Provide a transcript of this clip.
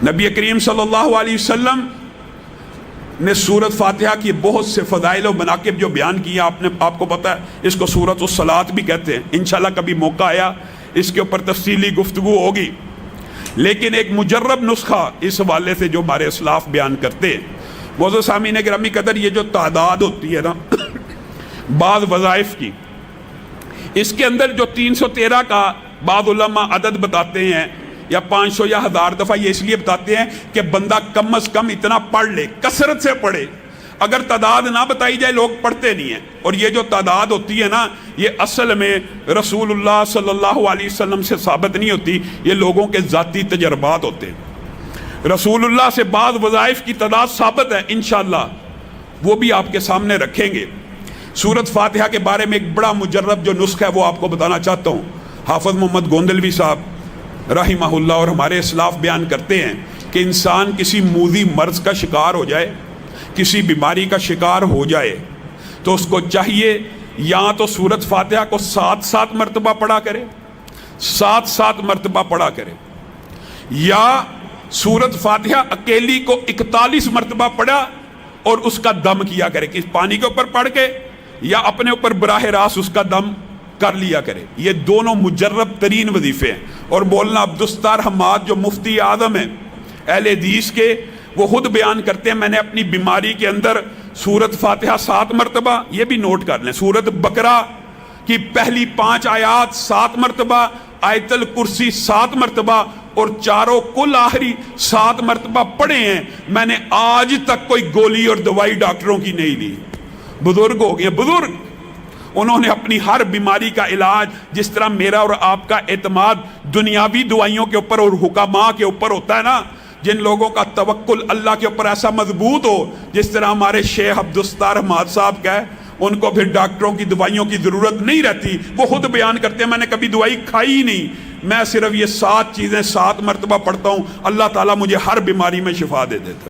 نبی کریم صلی اللہ علیہ وسلم نے سورت فاتحہ کی بہت سے فضائل و مناقب جو بیان کیا، آپ کو پتہ ہے اس کو سورت الصلاۃ بھی کہتے ہیں۔ انشاءاللہ کبھی موقع آیا اس کے اوپر تفصیلی گفتگو ہوگی، لیکن ایک مجرب نسخہ اس حوالے سے جو ہمارے اسلاف بیان کرتے ہیں۔ معزز سامعین گرامی قدر، یہ جو تعداد ہوتی ہے نا بعض وظائف کی، اس کے اندر جو 313 کا بعض علماء عدد بتاتے ہیں، یا 500 یا 1000 دفعہ، یہ اس لیے بتاتے ہیں کہ بندہ کم از کم اتنا پڑھ لے، کثرت سے پڑھے۔ اگر تعداد نہ بتائی جائے لوگ پڑھتے نہیں ہیں، اور یہ جو تعداد ہوتی ہے نا، یہ اصل میں رسول اللہ صلی اللہ علیہ وسلم سے ثابت نہیں ہوتی، یہ لوگوں کے ذاتی تجربات ہوتے ہیں۔ رسول اللہ سے بعض وظائف کی تعداد ثابت ہے، انشاءاللہ وہ بھی آپ کے سامنے رکھیں گے۔ سورت فاتحہ کے بارے میں ایک بڑا مجرب جو نسخہ ہے وہ آپ کو بتانا چاہتا ہوں۔ حافظ محمد گوندلوی صاحب رحمہ اللہ اور ہمارے اسلاف بیان کرتے ہیں کہ انسان کسی موذی مرض کا شکار ہو جائے، کسی بیماری کا شکار ہو جائے، تو اس کو چاہیے یا تو سورت فاتحہ کو 7 مرتبہ پڑھا کرے، 7 مرتبہ پڑھا کرے، یا سورت فاتحہ اکیلی کو 41 مرتبہ پڑھا اور اس کا دم کیا کرے، کہ پانی کے اوپر پڑھ کے یا اپنے اوپر براہ راست اس کا دم کر لیا کرے۔ یہ دونوں مجرب ترین وظیفے ہیں۔ اور مولانا عبدالستار حماد جو مفتی اعظم ہیں اہل حدیث کے، وہ خود بیان کرتے ہیں، میں نے اپنی بیماری کے اندر سورت فاتحہ 7 مرتبہ، یہ بھی نوٹ کر لیں، سورت بقرہ کی پہلی 5 آیات 7 مرتبہ، آیت الکرسی 7 مرتبہ، اور چاروں کل آخری 7 مرتبہ پڑھے ہیں۔ میں نے آج تک کوئی گولی اور دوائی ڈاکٹروں کی نہیں لی۔ بزرگ ہو گئے، بزرگ، انہوں نے اپنی ہر بیماری کا علاج، جس طرح میرا اور آپ کا اعتماد دنیاوی دوائیوں کے اوپر اور حکماء کے اوپر ہوتا ہے نا، جن لوگوں کا توکل اللہ کے اوپر ایسا مضبوط ہو، جس طرح ہمارے شیخ عبدالستار حماد صاحب کا ہے، ان کو پھر ڈاکٹروں کی دوائیوں کی ضرورت نہیں رہتی۔ وہ خود بیان کرتے ہیں، میں نے کبھی دوائی کھائی نہیں، میں صرف یہ 7 چیزیں 7 مرتبہ پڑھتا ہوں، اللہ تعالیٰ مجھے ہر بیماری میں شفا دے دیتا ہے۔